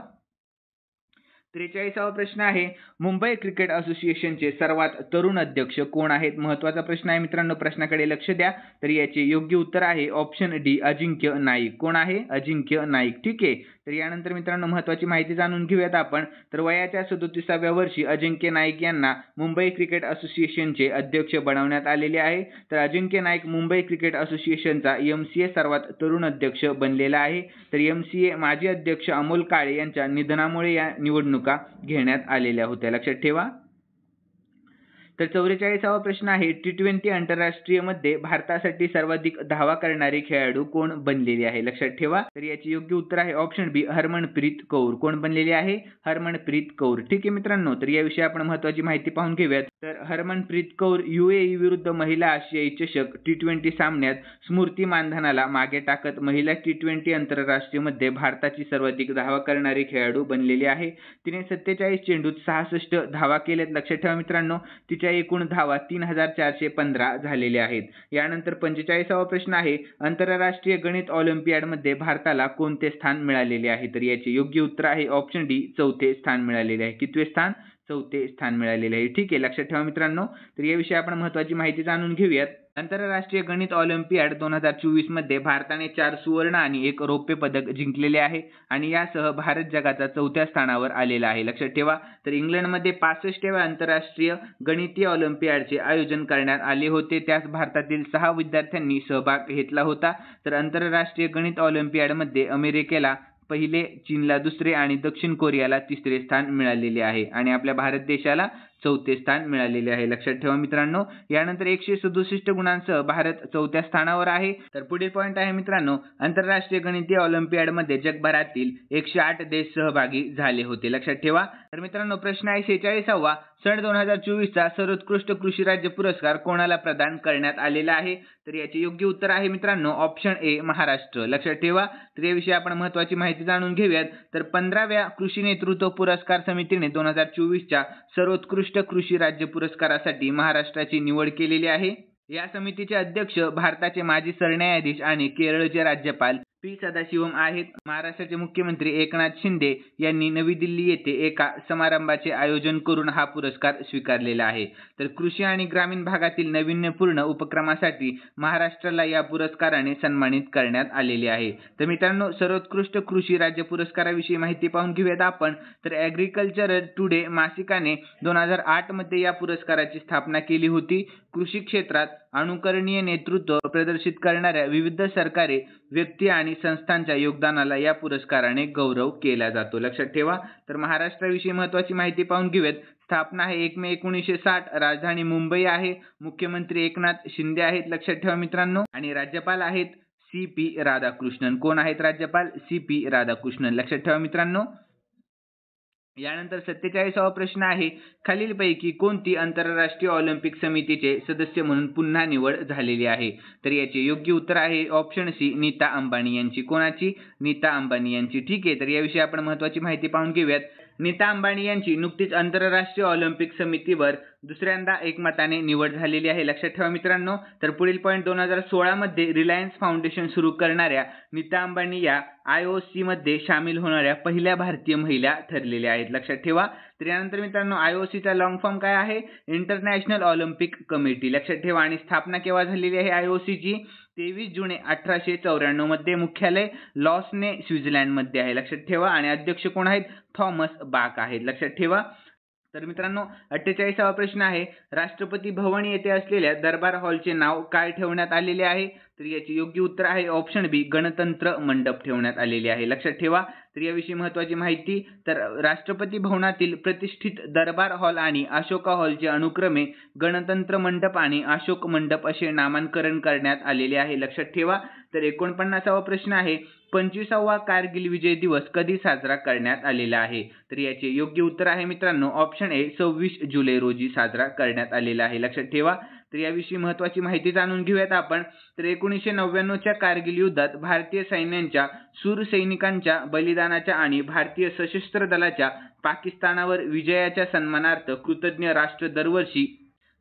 43वा प्रश्न आहे, मुंबई क्रिकेट असोसिएशनचे सर्वात तरुण अध्यक्ष कोण आहेत? महत्त्वाचा प्रश्न आहे मित्रांनो, प्रश्नाकडे लक्ष द्या. तर याचे योग्य उत्तर आहे ऑप्शन डी अजिंक्य नाईक. कोण आहे? अजिंक्य नाईक. ठीक आहे. तर यानंतर मित्रांनो महत्त्वाची माहिती जाणून घेऊयात आपण. तर वयाच्या 37व्या वर्षी अजिंक्य नाईक यांना मुंबई क्रिकेट असोसिएशनचे अध्यक्ष बनवण्यात आलेले आहे. तर अजिंक्य नाईक मुंबई क्रिकेट असोसिएशनचा MCA सर्वात तरुण अध्यक्ष बनलेला आहे. तर MCA माजी अध्यक्ष अमोल काळे यांच्या निधनामुळे या निवडणुका घेण्यात आलेल्या होत्या. लक्षात ठेवा. तर 44वा प्रश्न आहे, T20 आंतरराष्ट्रीय मध्ये भारतासाठी सर्वाधिक धावा करणारे खेळाडू कोण बनलेले आहे? लक्षात ठेवा. तर याचे योग्य उत्तर आहे ऑप्शन बी हरमनप्रीत कौर. कोण बनलेले आहे? हरमनप्रीत कौर. ठीक आहे मित्रांनो. तर याविषयी आपण महत्त्वाची माहिती पाहून घेऊयात. तर हरमनप्रीत कौर UAE विरुद्ध महिला आशियाई चषक T20 सामन्यात स्मृती मानधनाला मागे टाकत महिला T20 आंतरराष्ट्रीय मध्ये भारताची सर्वाधिक धावा करणारी खेळाडू बनलेली आहे. तिने 47 चेंडूत 66 धावा केल्यात. लक्षात ठेवा मित्रांनो. तिच्या एकूण धावा 3415 झालेल्या आहेत. यानंतर 45वा प्रश्न आहे, आंतरराष्ट्रीय गणित ऑलिम्पियाड मध्ये भारताला कोणते स्थान मिळालेले आहे? तर याचे योग्य उत्तर आहे ऑप्शन डी 4थे स्थान मिळालेले आहे. कितवे स्थान? 4थे स्थान मिळालेले आहे. ठीक आहे. लक्षात ठेवा मित्रांनो. तर याविषयी आपण महत्त्वाची माहिती जाणून घेऊयात. आंतरराष्ट्रीय गणित ऑलिम्पियाड 2024 मध्ये भारताने 4 सुवर्ण आणि 1 रौप्य पदक जिंकलेले आहे आणि यासह भारत जगाचा 4थ्या स्थानावर आलेला आहे. लक्षात ठेवा. तर इंग्लंडमध्ये 65व्या आंतरराष्ट्रीय गणितीय ऑलिम्पियाडचे आयोजन करण्यात आले होते. त्यास भारतातील 6 विद्यार्थ्यांनी सहभाग घेतला होता. तर आंतरराष्ट्रीय गणित ऑलिम्पियाडमध्ये अमेरिकेला पहिले, चीनला दुसरे आणि दक्षिण कोरियाला तिसरे स्थान मिळालेले आहे आणि आपल्या भारत देशाला 4थे स्थान मिळालेले आहे. लक्षात ठेवा मित्रांनो. यानंतर 167 गुणांसह भारत 4थ्या स्थानावर आहे. तर पुढील पॉईंट आहे मित्रांनो, आंतरराष्ट्रीय गणितीय ऑलिम्पियाडमध्ये जगभरातील 108 देश सहभागी झाले होते. लक्षात ठेवा. तर मित्रांनो प्रश्न आहे 46वा, सन 2024चा सर्वोत्कृष्ट कृषी राज्य पुरस्कार कोणाला प्रदान करण्यात आलेला आहे? तर याचे योग्य उत्तर आहे मित्रांनो ऑप्शन ए, महाराष्ट्र. लक्षात ठेवा. तर याविषयी आपण महत्त्वाची माहिती जाणून घेऊयात. तर 15व्या कृषी नेतृत्व पुरस्कार समितीने 2024च्या सर्वोत्कृष्ट कृषी राज्य पुरस्कारासाठी महाराष्ट्राची निवड केलेली आहे. या समितीचे अध्यक्ष भारताचे माजी सरन्यायाधीश आणि केरळचे राज्यपाल पी. सदाशिवम आहेत. महाराष्ट्राचे मुख्यमंत्री एकनाथ शिंदे यांनी नवी दिल्ली येथे एका समारंभाचे आयोजन करून हा पुरस्कार स्वीकारलेला आहे. तर कृषी आणि ग्रामीण भागातील नाविन्यपूर्ण उपक्रमासाठी महाराष्ट्राला या पुरस्काराने सन्मानित करण्यात आलेले आहे. तर मित्रांनो सर्वोत्कृष्ट कृषी राज्य पुरस्काराविषयी माहिती पाहून घेऊयात आपण. तर ॲग्रिकल्चर टुडे मासिकाने 2008 मध्ये या पुरस्काराची स्थापना केली होती. कृषी क्षेत्रात अनुकरणीय नेतृत्व प्रदर्शित करणाऱ्या विविध सरकारे, व्यक्ती आणि संस्थांच्या योगदानाला या पुरस्काराने गौरव केला जातो. लक्षात ठेवा. तर महाराष्ट्राविषयी महत्त्वाची माहिती पाहून घेऊयात. स्थापना आहे 1 मे 1960. राजधानी मुंबई आहे. मुख्यमंत्री एकनाथ शिंदे आहेत. लक्षात ठेवा मित्रांनो. आणि राज्यपाल आहेत सी.पी. राधाकृष्णन. कोण आहेत राज्यपाल? सी.पी. राधाकृष्णन. लक्षात ठेवा मित्रांनो. यानंतर 47वा प्रश्न आहे, खालीलपैकी कोणती आंतरराष्ट्रीय ऑलिम्पिक समितीचे सदस्य म्हणून पुन्हा निवड झालेली आहे? तर याचे योग्य उत्तर आहे ऑप्शन सी, नीता अंबानी यांची. कोणाची? नीता अंबानी यांची. ठीक आहे. तर याविषयी आपण महत्त्वाची माहिती पाहून घेऊयात. नीता अंबानी यांची नुकतीच आंतरराष्ट्रीय ऑलिम्पिक समितीवर दुसऱ्यांदा एकमताने निवड झालेली आहे. लक्षात ठेवा मित्रांनो. तर पुढील पॉईंट 2016 मध्ये रिलायन्स फाउंडेशन सुरू करणाऱ्या नीता अंबानी या IOC मध्ये सामील होणाऱ्या पहिल्या भारतीय महिला ठरलेल्या आहेत. लक्षात ठेवा. तर यानंतर मित्रांनो IOC चा लॉंग फॉर्म काय आहे? International Olympic committee. लक्षात ठेवा. आणि स्थापना केव्हा झालेली आहे IOC ची? 23 जुलै 1894 मध्ये. मुख्यालय लॉसने स्वित्झर्लंड मध्ये आहे. लक्षात ठेवा. आणि अध्यक्ष कोण आहेत? थॉमस बाक आहेत. लक्षात ठेवा. तर मित्रांनो 48वा प्रश्न आहे, राष्ट्रपती भवन येथे असलेल्या दरबार हॉलचे नाव काय ठेवण्यात आलेले आहे? तर याचे योग्य उत्तर आहे ऑप्शन बी, गणतंत्र मंडप ठेवण्यात आलेले आहे. लक्षात ठेवा. तर याविषयी महत्त्वाची माहिती. तर राष्ट्रपती भवनातील प्रतिष्ठित दरबार हॉल आणि अशोका हॉलचे अनुक्रमे गणतंत्र मंडप आणि अशोक मंडप असे नामांकरण करण्यात आलेले आहे. लक्षात ठेवा. तर 49वा प्रश्न आहे, 25वा कारगिल विजय दिवस कधी साजरा करण्यात आलेला आहे? तर याचे योग्य उत्तर आहे मित्रांनो ऑप्शन ए, 26 जुलै रोजी साजरा करण्यात आलेला आहे. लक्षात ठेवा. तर याविषयी महत्त्वाची माहिती जाणून घेऊयात आपण. तर 1999च्या कारगिल युद्धात भारतीय सैन्याच्या शूर सैनिकांच्या बलिदानाच्या आणि भारतीय सशस्त्र दलाच्या पाकिस्तानावर विजयाच्या सन्मानार्थ कृतज्ञ राष्ट्र दरवर्षी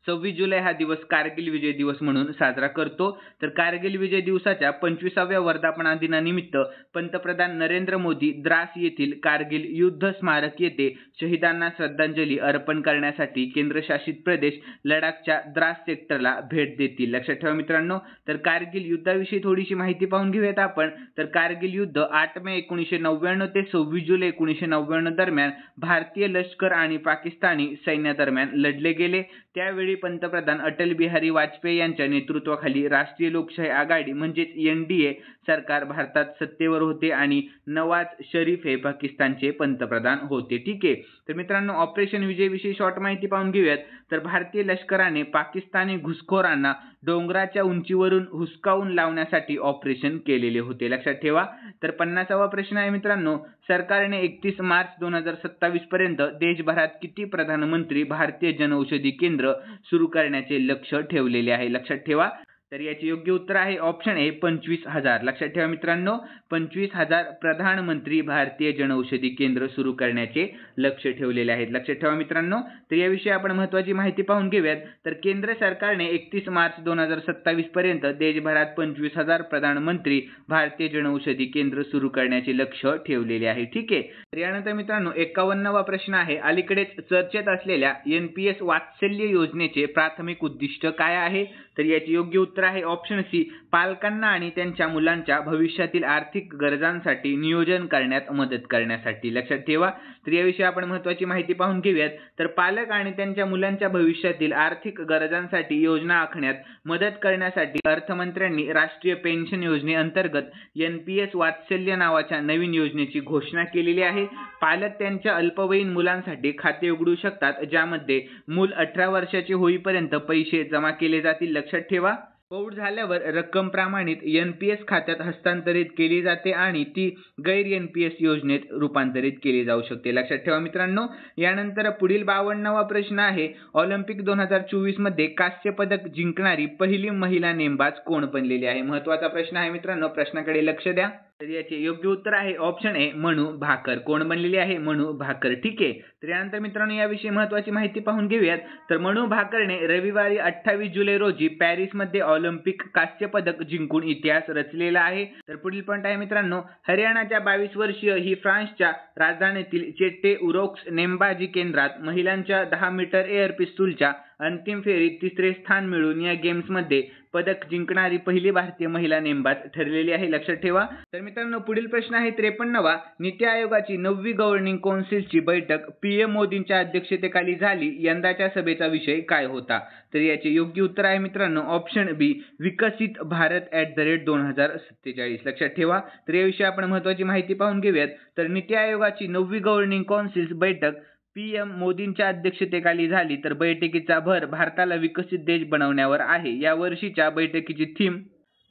26 जुलै हा दिवस कारगिल विजय दिवस म्हणून साजरा करतो. तर कारगिल विजय दिवसाच्या 25व्या वर्धापना दिनानिमित्त पंतप्रधान नरेंद्र मोदी द्रास येथील कारगिल युद्ध स्मारक येथे शहीदांना श्रद्धांजली अर्पण करण्यासाठी केंद्रशासित प्रदेश लडाखच्या द्रास सेक्टरला भेट देतील. लक्षात ठेवा मित्रांनो. तर कारगिल युद्धाविषयी थोडीशी माहिती पाहून घेऊयात आपण. तर कारगिल युद्ध 8 मे 1999 ते 26 जुलै 1999 दरम्यान भारतीय लष्कर आणि पाकिस्तानी सैन्यादरम्यान लढले गेले. त्यावेळी पंतप्रधान अटल बिहारी वाजपेयी यांच्या नेतृत्वाखाली राष्ट्रीय लोकशाही आघाडी म्हणजेच NDA सरकार भारतात सत्तेवर होते आणि नवाज शरीफ हे पाकिस्तानचे पंतप्रधान होते. ठीक आहे. तर मित्रांनो ऑपरेशन विजय विषयी शॉर्ट माहिती पाहून घेऊयात. तर भारतीय लष्कराने पाकिस्तानी घुसखोरांना डोंगराच्या उंचीवरून हुसकावून लावण्यासाठी ऑपरेशन केलेले होते. लक्षात ठेवा. तर 50वा प्रश्न आहे मित्रांनो, सरकारने 31 मार्च 2027 पर्यंत देशभरात किती प्रधानमंत्री भारतीय जनौषधी केंद्र सुरू करण्याचे लक्ष्य ठेवलेले आहे? लक्षात ठेवा. तर याचे योग्य उत्तर आहे ऑप्शन ए, 25,000. लक्षात ठेवा मित्रांनो 25,000 प्रधानमंत्री भारतीय जनौषधी केंद्र सुरू करण्याचे लक्ष्य ठेवलेले आहेत. लक्षात ठेवा मित्रांनो. तर याविषयी आपण महत्त्वाची माहिती पाहून घेऊयात. तर केंद्र सरकारने 31 मार्च 2027 पर्यंत देशभरात 25,000 प्रधानमंत्री भारतीय जनौषधी केंद्र सुरू करण्याचे लक्ष्य ठेवलेले आहे. ठीक आहे. तर यानंतर मित्रांनो 51वा प्रश्न आहे, अलीकडेच चर्चेत असलेल्या NPS वात्सल्य योजनेचे प्राथमिक उद्दिष्ट काय आहे? तर याचे योग्य उत्तर आहे ऑप्शन सी, पालकांना आणि त्यांच्या मुलांच्या भविष्यातील आर्थिक गरजांसाठी नियोजन करण्यात मदत करण्यासाठी. लक्षात ठेवा. तर याविषयी आपण महत्त्वाची माहिती पाहून घेऊयात. तर पालक आणि त्यांच्या मुलांच्या भविष्यातील आर्थिक गरजांसाठी योजना आखण्यात मदत करण्यासाठी अर्थमंत्र्यांनी राष्ट्रीय पेन्शन योजनेअंतर्गत NPS वात्सल्य नावाच्या नवीन योजनेची घोषणा केलेली आहे. पालक त्यांच्या अल्पवयीन मुलांसाठी खाते उघडू शकतात, ज्यामध्ये मूल 18 वर्षाचे होईपर्यंत पैसे जमा केले जातील. लक्षात ठेवा. प्रौढ झाल्यावर रक्कम प्रमाणित NPS खात्यात हस्तांतरित केली जाते आणि ती गैर NPS योजनेत रूपांतरित केली जाऊ शकते. लक्षात ठेवा मित्रांनो. यानंतर पुढील 52वा प्रश्न आहे, ऑलिम्पिक 2024 मध्ये कांस्य पदक जिंकणारी पहिली महिला नेमबाज कोण बनलेली आहे? महत्त्वाचा प्रश्न आहे मित्रांनो, प्रश्नाकडे लक्ष द्या. तर याचे योग्य उत्तर आहे ऑप्शन ए, मनू भाकर. कोण बनलेली आहे? मनू भाकर. ठीक आहे. तर यानंतर मित्रांनो याविषयी महत्त्वाची माहिती पाहून घेऊयात. तर मनू भाकरने रविवारी 28 जुलै रोजी पॅरिसमध्ये ऑलिम्पिक कांस्य पदक जिंकून इतिहास रचलेला आहे. तर पुढील पॉईंट आहे मित्रांनो, हरियाणाच्या 22 वर्षीय ही फ्रान्सच्या राजधानीतील चेट्टे उरोक्स नेमबाजी केंद्रात महिलांच्या 10 मीटर एअर पिस्तूलच्या अंतिम फेरीत 3रे स्थान मिळवून या गेम्समध्ये पदक जिंकणारी पहिली भारतीय महिला नेमबाज ठरलेली आहे. लक्षात ठेवा. तर मित्रांनो पुढील प्रश्न आहे 53वा, नीती आयोगाची 9वी गव्हर्निंग कौन्सिलची बैठक PM मोदींच्या अध्यक्षतेखाली झाली. यंदाच्या सभेचा विषय काय होता? तर याचे योग्य उत्तर आहे मित्रांनो ऑप्शन बी, विकसित भारत @2047. लक्षात ठेवा. तर याविषयी आपण महत्त्वाची माहिती पाहून घेऊयात. तर नीती आयोगाची 9वी गव्हर्निंग कौन्सिल बैठक PM मोदींच्या अध्यक्षतेखाली झाली. तर बैठकीचा भर भारताला विकसित देश बनवण्यावर आहे. या वर्षीच्या बैठकीची थीम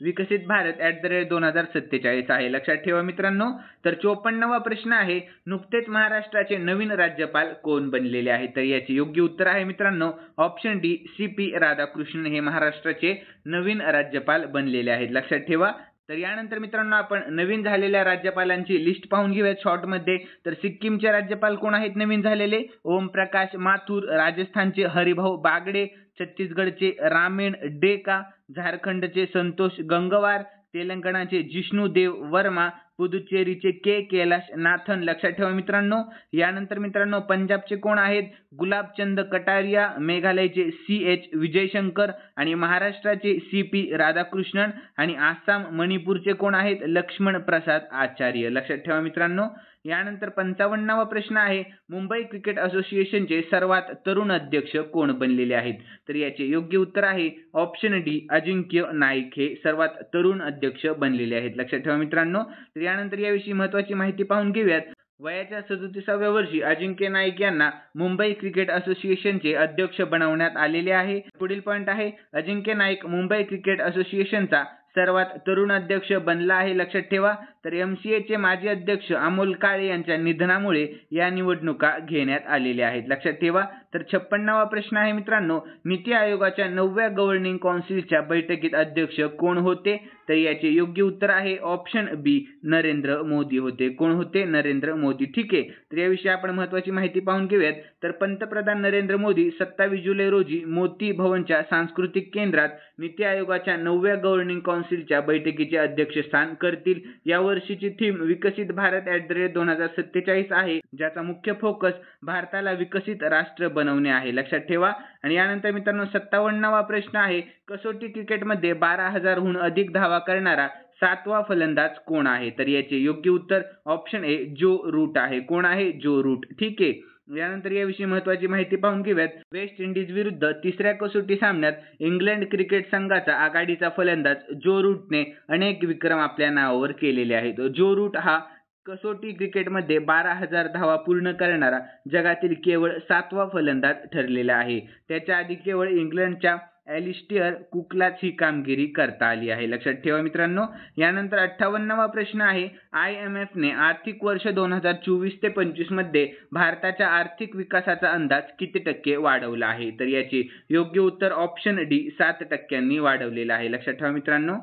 विकसित भारत @2047 आहे. लक्षात ठेवा मित्रांनो. तर 54वा प्रश्न आहे, नुकतेच महाराष्ट्राचे नवीन राज्यपाल कोण बनलेले आहेत? तर याचे योग्य उत्तर आहे मित्रांनो ऑप्शन डी, CP राधाकृष्णन हे महाराष्ट्राचे नवीन राज्यपाल बनलेले आहेत. लक्षात ठेवा. तर यानंतर मित्रांनो आपण नवीन झालेल्या राज्यपालांची लिस्ट पाहून घेऊयात शॉर्टमध्ये. तर सिक्कीमचे राज्यपाल कोण आहेत नवीन झालेले? ओमप्रकाश माथुर. राजस्थानचे हरिभाऊ बागडे. छत्तीसगडचे रामेण डेका. झारखंडचे संतोष गंगवार. तेलंगणाचे जिष्णुदेव वर्मा. पुदुचेरीचे कैलाश नाथन. लक्षात ठेवा मित्रांनो. यानंतर मित्रांनो पंजाबचे कोण आहेत? गुलाबचंद कटारिया. मेघालयचे CH विजयशंकर आणि महाराष्ट्राचे CP राधाकृष्णन आणि आसाम मणिपूरचे कोण आहेत? लक्ष्मण प्रसाद आचार्य. लक्षात ठेवा मित्रांनो. यानंतर 55वा प्रश्न आहे, मुंबई क्रिकेट असोसिएशनचे सर्वात तरुण अध्यक्ष कोण बनलेले आहेत? तर याचे योग्य उत्तर आहे ऑप्शन डी, अजिंक्य नाईक हे सर्वात तरुण अध्यक्ष बनलेले आहेत. लक्षात ठेवा मित्रांनो. तर यानंतर याविषयी महत्त्वाची माहिती पाहून घेऊयात. वयाच्या 37व्या वर्षी अजिंक्य नाईक यांना मुंबई क्रिकेट असोसिएशनचे अध्यक्ष बनवण्यात आलेले आहे. पुढील पॉईंट आहे, अजिंक्य नाईक मुंबई क्रिकेट असोसिएशनचा सर्वात तरुण अध्यक्ष बनला आहे. लक्षात ठेवा. तर MCAचे माजी अध्यक्ष अमोल काळे यांच्या निधनामुळे या निवडणुका घेण्यात आलेल्या आहेत. लक्षात ठेवा. तर 56वा प्रश्न आहे मित्रांनो, नीती आयोगाच्या 9व्या गव्हर्निंग कौन्सिलच्या बैठकीत अध्यक्ष कोण होते? तर याचे योग्य उत्तर आहे ऑप्शन बी, नरेंद्र मोदी होते. कोण होते? नरेंद्र मोदी. ठीक आहे. तर याविषयी आपण महत्त्वाची माहिती पाहून घेऊयात. तर पंतप्रधान नरेंद्र मोदी 27 जुलै रोजी मोती भवनच्या सांस्कृतिक केंद्रात नीती आयोगाच्या 9व्या गव्हर्निंग कौन्सिलच्या बैठकीचे अध्यक्षस्थान करतील. या वर्षीची थीम विकसित भारत @2047 आहे, ज्याचा मुख्य फोकस भारताला विकसित राष्ट्र बनवणे आहे. लक्षात ठेवा. आणि यानंतर मित्रांनो 57वा प्रश्न आहे, कसोटी क्रिकेटमध्ये 12,000हून अधिक धावा करणारा 7वा फलंदाज कोण आहे? तर याचे योग्य उत्तर ऑप्शन ए, जो रूट आहे. कोण आहे? जो रूट. ठीक आहे. यानंतर याविषयी महत्त्वाची माहिती पाहून घेऊयात. वेस्ट इंडिज विरुद्ध 3ऱ्या कसोटी सामन्यात इंग्लंड क्रिकेट संघाचा आघाडीचा फलंदाज जो रूटने अनेक विक्रम आपल्या नावावर केलेले आहेत. जो रूट हा कसोटी क्रिकेटमध्ये 12,000 धावा पूर्ण करणारा जगातील केवळ 7वा फलंदाज ठरलेला आहे. त्याच्या आधी केवळ इंग्लंडच्या ॲलिस्टियर कुकलाच ही कामगिरी करता आली आहे. लक्षात ठेवा मित्रांनो. यानंतर 58वा प्रश्न आहे, IMFने आर्थिक वर्ष 2024 ते 25 मध्ये भारताच्या आर्थिक विकासाचा अंदाज किती टक्के वाढवला आहे? तर याचे योग्य उत्तर ऑप्शन डी, 7% वाढवलेला आहे. लक्षात ठेवा मित्रांनो.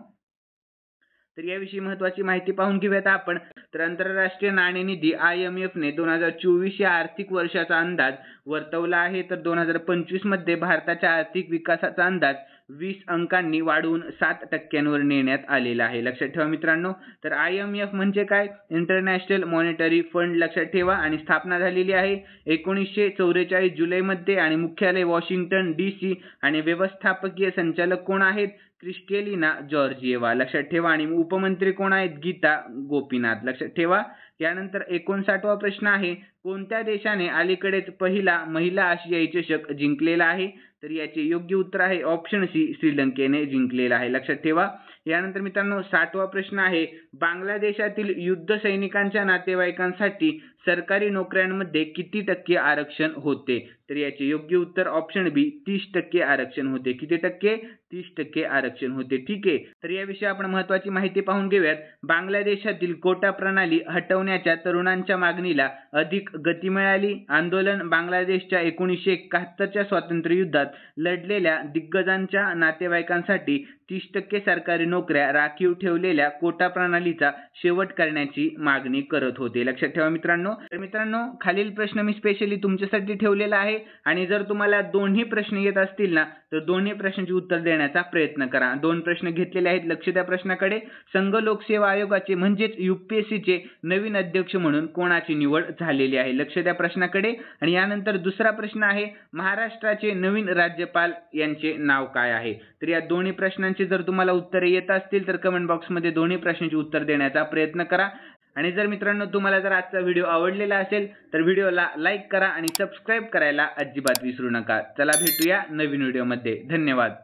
तर याविषयी महत्त्वाची माहिती पाहून घेऊयात आपण. तर आंतरराष्ट्रीय नाणेनिधी IMF ने 2024 या आर्थिक वर्षाचा अंदाज वर्तवला आहे. तर 2025 मध्ये भारताच्या आर्थिक विकासाचा अंदाज 20 अंकांनी वाढवून 7% नेण्यात आलेला आहे. लक्षात ठेवा मित्रांनो. तर IMF म्हणजे काय? इंटरनॅशनल मॉनिटरी फंड लक्षात ठेवा आणि स्थापना झालेली आहे 1944 जुलैमध्ये आणि मुख्यालय वॉशिंग्टन DC आणि व्यवस्थापकीय संचालक कोण आहेत? Kristalina Georgieva. लक्षात ठेवा. आणि उपमंत्री कोण आहेत? गीता गोपीनाथ. लक्षात ठेवा. यानंतर 59वा प्रश्न आहे, कोणत्या देशाने अलीकडेच पहिला महिला आशियाई चषक जिंकलेला आहे? तर याचे योग्य उत्तर आहे ऑप्शन सी, श्रीलंकेने जिंकलेला आहे. लक्षात ठेवा. यानंतर मित्रांनो 60वा प्रश्न आहे, बांगलादेशातील युद्ध सैनिकांच्या नातेवाईकांसाठी सरकारी नोकऱ्यांमध्ये किती टक्के आरक्षण होते? तर याचे योग्य उत्तर ऑप्शन बी, 30% आरक्षण होते. किती टक्के? 30% आरक्षण होते. ठीक आहे. तर याविषयी आपण महत्त्वाची माहिती पाहून घेऊयात. बांगलादेशातील कोटा प्रणाली हटवण्याच्या तरुणांच्या मागणीला अधिक गती मिळाली. आंदोलन बांगलादेशच्या 1971च्या स्वातंत्र्य युद्धात लढलेल्या दिग्गजांच्या नातेवाईकांसाठी 30% सरकारी नोकऱ्या राखीव ठेवलेल्या कोटा प्रणालीचा शेवट करण्याची मागणी करत होते. लक्षात ठेवा मित्रांनो. तर मित्रांनो खालील प्रश्न मी स्पेशली तुमच्यासाठी ठेवलेला आहे आणि जर तुम्हाला दोन्ही प्रश्न येत असतील ना तर दोन्ही प्रश्नांची उत्तर देण्याचा प्रयत्न करा. 2 प्रश्न घेतलेले आहेत. लक्ष द्या प्रश्नाकडे. संघ लोकसेवा आयोगाचे म्हणजेच UPSCचे नवीन अध्यक्ष म्हणून कोणाची निवड झालेली आहे? लक्ष द्या प्रश्नाकडे. आणि यानंतर दुसरा प्रश्न आहे, महाराष्ट्राचे नवीन राज्यपाल यांचे नाव काय आहे? तर या दोन्ही प्रश्नांची जर तुम्हाला उत्तरे येत असतील तर कमेंट बॉक्समध्ये दोन्ही प्रश्नांची उत्तर देण्याचा प्रयत्न करा. आणि जर मित्रांनो तुम्हाला जर आजचा व्हिडिओ आवडलेला असेल तर व्हिडिओला लाईक करा आणि सबस्क्राईब करायला अजिबात विसरू नका. चला भेटूया नवीन व्हिडिओमध्ये. धन्यवाद.